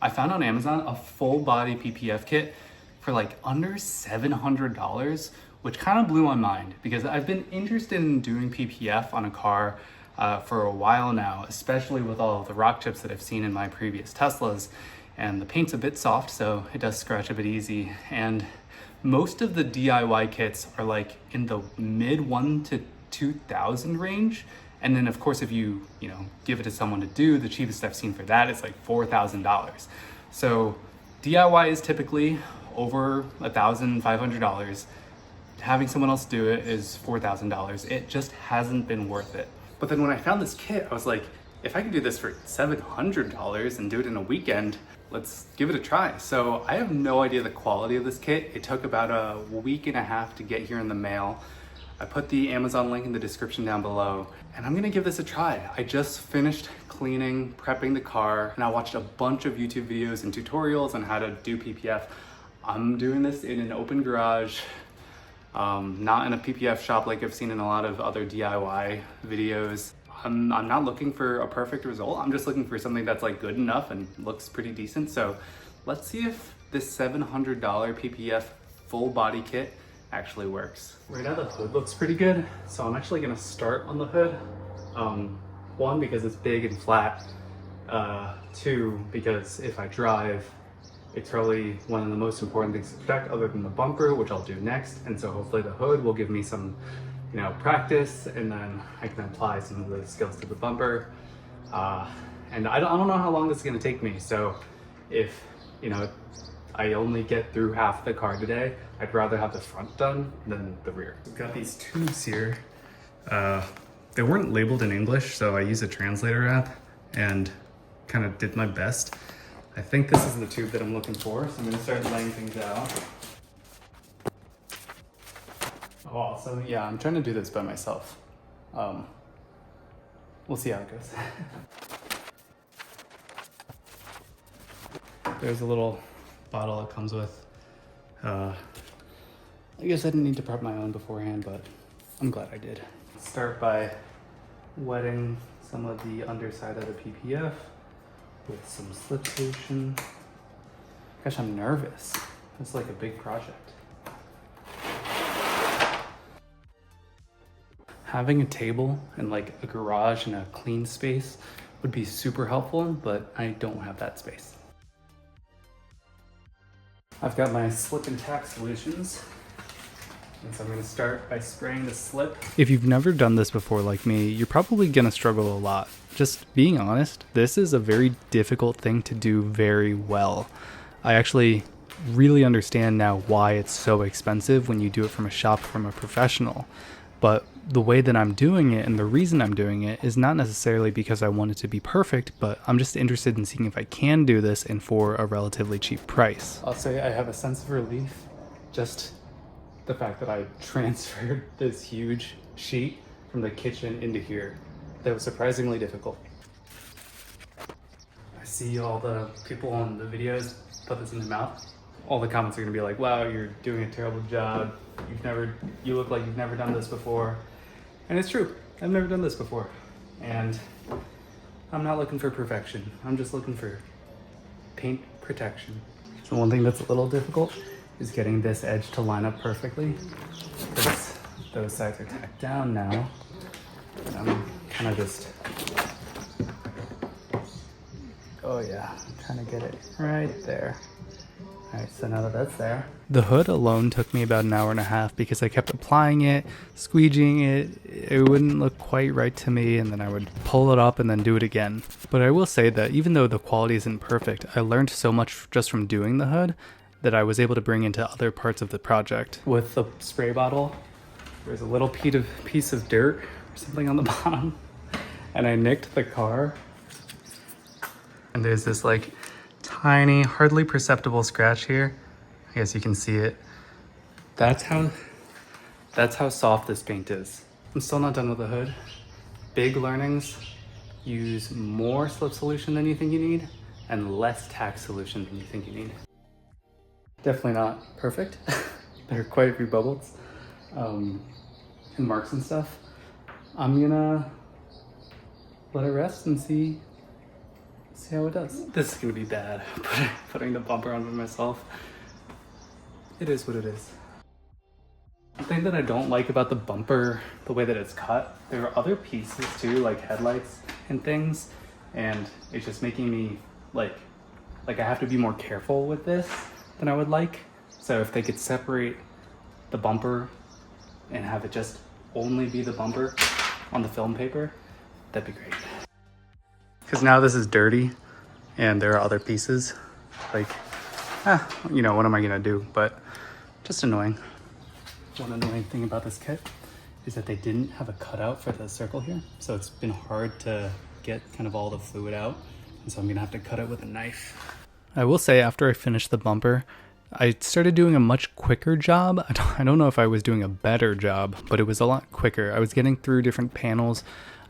I found on Amazon a full body PPF kit for like under $700, which kind of blew my mind because I've been interested in doing PPF on a car for a while now, especially with all of the rock chips that I've seen in my previous Teslas. And the paint's a bit soft, so it does scratch a bit easy. And most of the DIY kits are like in the mid 1 to 2,000 range. And then of course, if you give it to someone to do, the cheapest I've seen for that is like $4,000. So DIY is typically over $1,500. Having someone else do it is $4,000. It just hasn't been worth it. But then when I found this kit, I was like, if I can do this for $700 and do it in a weekend, let's give it a try. So I have no idea the quality of this kit. It took about a week and a half to get here in the mail. I put the Amazon link in the description down below, and I'm gonna give this a try. I just finished cleaning, prepping the car, and I watched a bunch of YouTube videos and tutorials on how to do PPF. I'm doing this in an open garage, not in a PPF shop like I've seen in a lot of other DIY videos. I'm not looking for a perfect result. I'm just looking for something that's like good enough and looks pretty decent. So let's see if this $700 PPF full body kit actually works. Right now the hood looks pretty good. So I'm actually gonna start on the hood. One, because it's big and flat. Two, because if I drive, it's probably one of the most important things to protect other than the bumper, which I'll do next. And so hopefully the hood will give me some practice, and then I can apply some of those skills to the bumper. And I don't know how long this is gonna take me. So if, I only get through half the car today, I'd rather have the front done than the rear. We've got these tubes here. They weren't labeled in English, so I used a translator app and kind of did my best. I think this is the tube that I'm looking for, so I'm gonna start laying things out. Oh, also, yeah, I'm trying to do this by myself. We'll see how it goes. There's a little bottle it comes with. I guess I didn't need to prep my own beforehand, but I'm glad I did. Start by wetting some of the underside of the PPF with some slip solution. Gosh, I'm nervous. It's like a big project. Having a table and like a garage and a clean space would be super helpful, but I don't have that space. I've got my slip and tack solutions. And so I'm gonna start by spraying the slip. If you've never done this before like me, you're probably gonna struggle a lot. Just being honest, this is a very difficult thing to do very well. I actually really understand now why it's so expensive when you do it from a shop, from a professional. But the way that I'm doing it and the reason I'm doing it is not necessarily because I want it to be perfect, but I'm just interested in seeing if I can do this and for a relatively cheap price. I'll say I have a sense of relief, just the fact that I transferred this huge sheet from the kitchen into here. That was surprisingly difficult. I see all the people on the videos put this in their mouth. All the comments are gonna be like, wow, you're doing a terrible job. You look like you've never done this before. And it's true, I've never done this before. And I'm not looking for perfection. I'm just looking for paint protection. So one thing that's a little difficult is getting this edge to line up perfectly, because those sides are tacked down now. And I'm kind of just, oh yeah, I'm trying to get it right there. All right, so now that that's there. The hood alone took me about an hour and a half because I kept applying it, squeegeeing it. It wouldn't look quite right to me, and then I would pull it up and then do it again. But I will say that even though the quality isn't perfect, I learned so much just from doing the hood that I was able to bring into other parts of the project. With the spray bottle, there's a little piece of dirt or something on the bottom, and I nicked the car. And there's this like tiny, hardly perceptible scratch here. I guess you can see it. That's how soft this paint is. I'm still not done with the hood. Big learnings: use more slip solution than you think you need and less tack solution than you think you need. Definitely not perfect. There are quite a few bubbles and marks and stuff. I'm gonna let it rest and see See how it does. This is gonna be bad, putting the bumper on by myself. It is what it is. The thing that I don't like about the bumper, the way that it's cut, there are other pieces too, like headlights and things, and it's just making me like I have to be more careful with this than I would like. So if they could separate the bumper and have it just only be the bumper on the film paper, that'd be great. Because now this is dirty and there are other pieces. Like, you know, what am I gonna do? But just annoying. One annoying thing about this kit is that they didn't have a cutout for the circle here. So it's been hard to get kind of all the fluid out. And so I'm gonna have to cut it with a knife. I will say after I finished the bumper, I started doing a much quicker job. I don't know if I was doing a better job, but it was a lot quicker. I was getting through different panels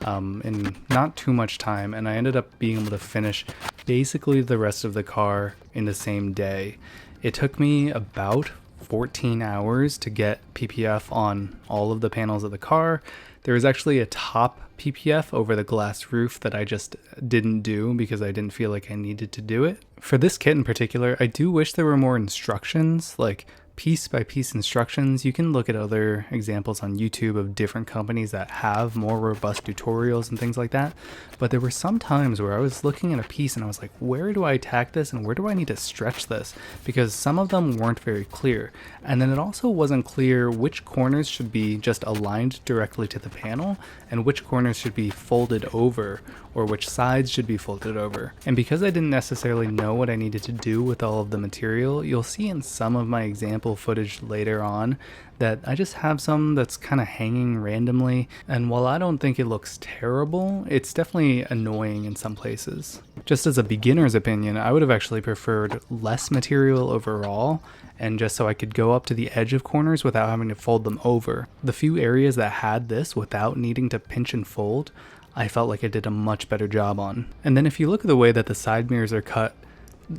in not too much time, and I ended up being able to finish basically the rest of the car in the same day. It took me about 14 hours to get PPF on all of the panels of the car. There was actually a top PPF over the glass roof that I just didn't do because I didn't feel like I needed to do it. For this kit in particular, I do wish there were more instructions, like piece by piece instructions. You can look at other examples on YouTube of different companies that have more robust tutorials and things like that. But there were some times where I was looking at a piece and I was like, where do I attack this and where do I need to stretch this? Because some of them weren't very clear. And then it also wasn't clear which corners should be just aligned directly to the panel and which corners should be folded over or which sides should be folded over. And because I didn't necessarily know what I needed to do with all of the material, you'll see in some of my example footage later on that I just have some that's kind of hanging randomly, and while I don't think it looks terrible, it's definitely annoying in some places. Just as a beginner's opinion, I would have actually preferred less material overall, and just so I could go up to the edge of corners without having to fold them over. The few areas that had this without needing to pinch and fold, I felt like I did a much better job on. And then if you look at the way that the side mirrors are cut,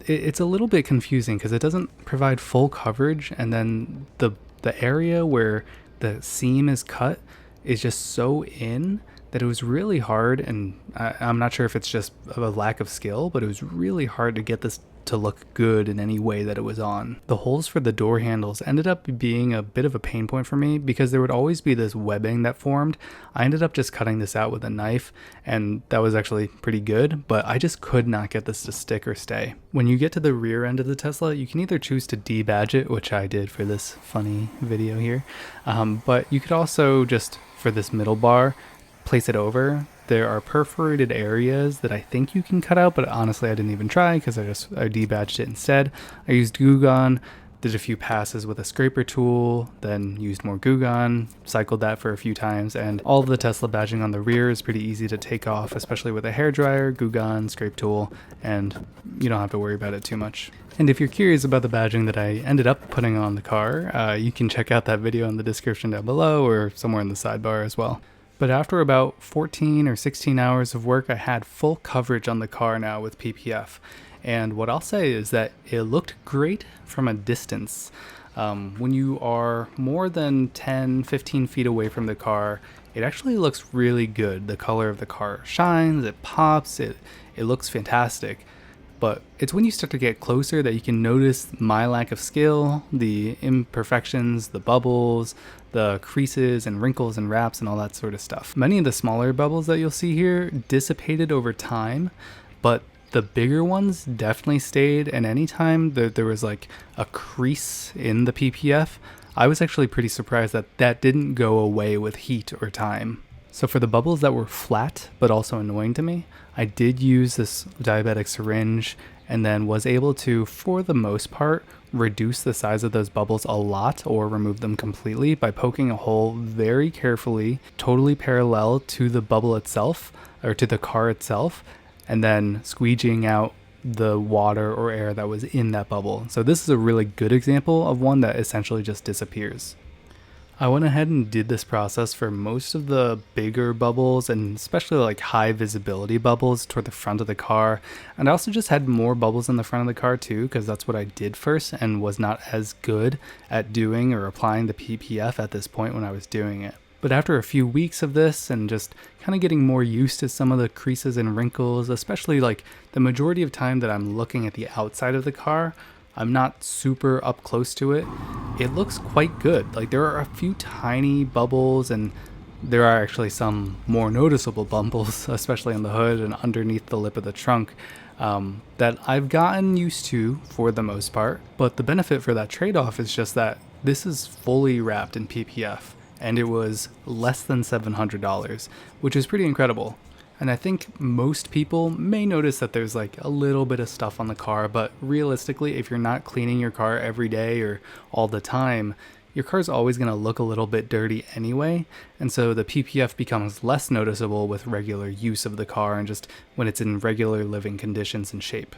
it's a little bit confusing because it doesn't provide full coverage, and then the area where the seam is cut is just so in that it was really hard, and I'm not sure if it's just a lack of skill, but it was really hard to get this to look good in any way that it was on. The holes for the door handles ended up being a bit of a pain point for me because there would always be this webbing that formed. I ended up just cutting this out with a knife, and that was actually pretty good, but I just could not get this to stick or stay. When you get to the rear end of the Tesla, you can either choose to debadge it, which I did for this funny video here, but you could also just, for this middle bar, place it over. There are perforated areas that I think you can cut out, but honestly I didn't even try because I debadged it instead. I used Goo Gone, did a few passes with a scraper tool, then used more Goo Gone, cycled that for a few times, and all of the Tesla badging on the rear is pretty easy to take off, especially with a hairdryer, Goo Gone, scrape tool, and you don't have to worry about it too much. And if you're curious about the badging that I ended up putting on the car, you can check out that video in the description down below or somewhere in the sidebar as well. But after about 14 or 16 hours of work, I had full coverage on the car now with PPF. And what I'll say is that it looked great from a distance. When you are more than 10, 15 feet away from the car, it actually looks really good. The color of the car shines, it pops, it looks fantastic. But it's when you start to get closer that you can notice my lack of skill, the imperfections, the bubbles, the creases and wrinkles and wraps and all that sort of stuff. Many of the smaller bubbles that you'll see here dissipated over time, but the bigger ones definitely stayed, and anytime there was like a crease in the PPF, I was actually pretty surprised that that didn't go away with heat or time. So for the bubbles that were flat but also annoying to me, I did use this diabetic syringe and then was able to, for the most part, reduce the size of those bubbles a lot or remove them completely by poking a hole very carefully, totally parallel to the bubble itself or to the car itself, and then squeegeeing out the water or air that was in that bubble. So this is a really good example of one that essentially just disappears. I went ahead and did this process for most of the bigger bubbles and especially like high visibility bubbles toward the front of the car. And I also just had more bubbles in the front of the car too, because that's what I did first and was not as good at doing or applying the PPF at this point when I was doing it. But after a few weeks of this and just kind of getting more used to some of the creases and wrinkles, especially like the majority of time that I'm looking at the outside of the car, I'm not super up close to it. It looks quite good. Like there are a few tiny bubbles and there are actually some more noticeable bumbles, especially on the hood and underneath the lip of the trunk, that I've gotten used to for the most part. But the benefit for that trade-off is just that this is fully wrapped in PPF, and it was less than $700, which is pretty incredible. And I think most people may notice that there's like a little bit of stuff on the car, but realistically, if you're not cleaning your car every day or all the time, your car's always going to look a little bit dirty anyway, and so the PPF becomes less noticeable with regular use of the car and just when it's in regular living conditions and shape.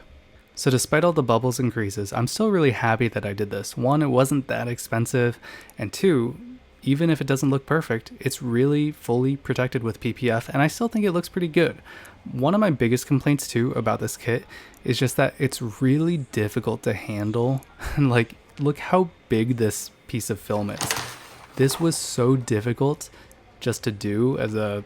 So despite all the bubbles and creases, I'm still really happy that I did this. One, it wasn't that expensive, and two, even if it doesn't look perfect, it's really fully protected with PPF, and I still think it looks pretty good. One of my biggest complaints too about this kit is just that it's really difficult to handle. And like, look how big this piece of film is. This was so difficult just to do as a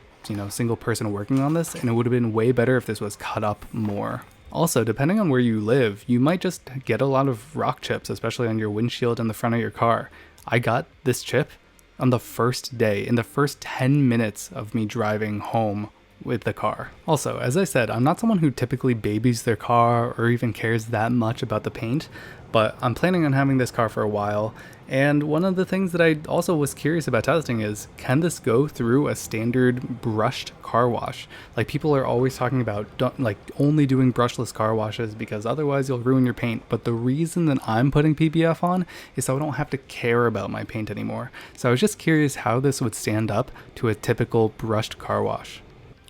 single person working on this, and it would have been way better if this was cut up more. Also, depending on where you live, you might just get a lot of rock chips, especially on your windshield and the front of your car. I got this chip on the first day, in the first 10 minutes of me driving home with the car. Also, as I said, I'm not someone who typically babies their car or even cares that much about the paint, but I'm planning on having this car for a while, and one of the things that I also was curious about testing is, can this go through a standard brushed car wash? Like, people are always talking about only doing brushless car washes because otherwise you'll ruin your paint, but the reason that I'm putting PPF on is so I don't have to care about my paint anymore. So I was just curious how this would stand up to a typical brushed car wash.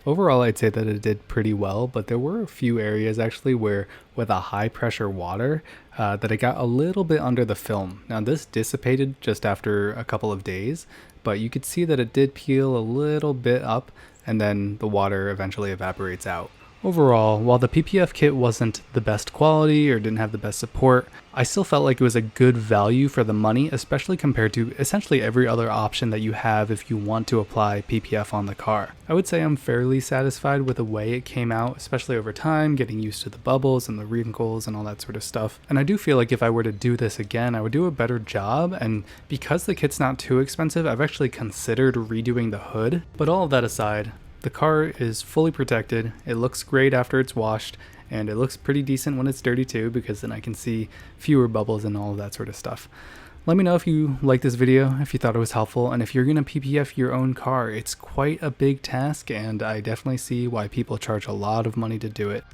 Overall, I'd say that it did pretty well, but there were a few areas actually where with a high pressure water that it got a little bit under the film. Now this dissipated just after a couple of days, but you could see that it did peel a little bit up and then the water eventually evaporates out. Overall, while the PPF kit wasn't the best quality or didn't have the best support, I still felt like it was a good value for the money, especially compared to essentially every other option that you have if you want to apply PPF on the car. I would say I'm fairly satisfied with the way it came out, especially over time, getting used to the bubbles and the wrinkles and all that sort of stuff. And I do feel like if I were to do this again, I would do a better job, and because the kit's not too expensive, I've actually considered redoing the hood. But all of that aside, the car is fully protected, it looks great after it's washed, and it looks pretty decent when it's dirty too, because then I can see fewer bubbles and all of that sort of stuff. Let me know if you liked this video, if you thought it was helpful, and if you're going to PPF your own car. It's quite a big task, and I definitely see why people charge a lot of money to do it.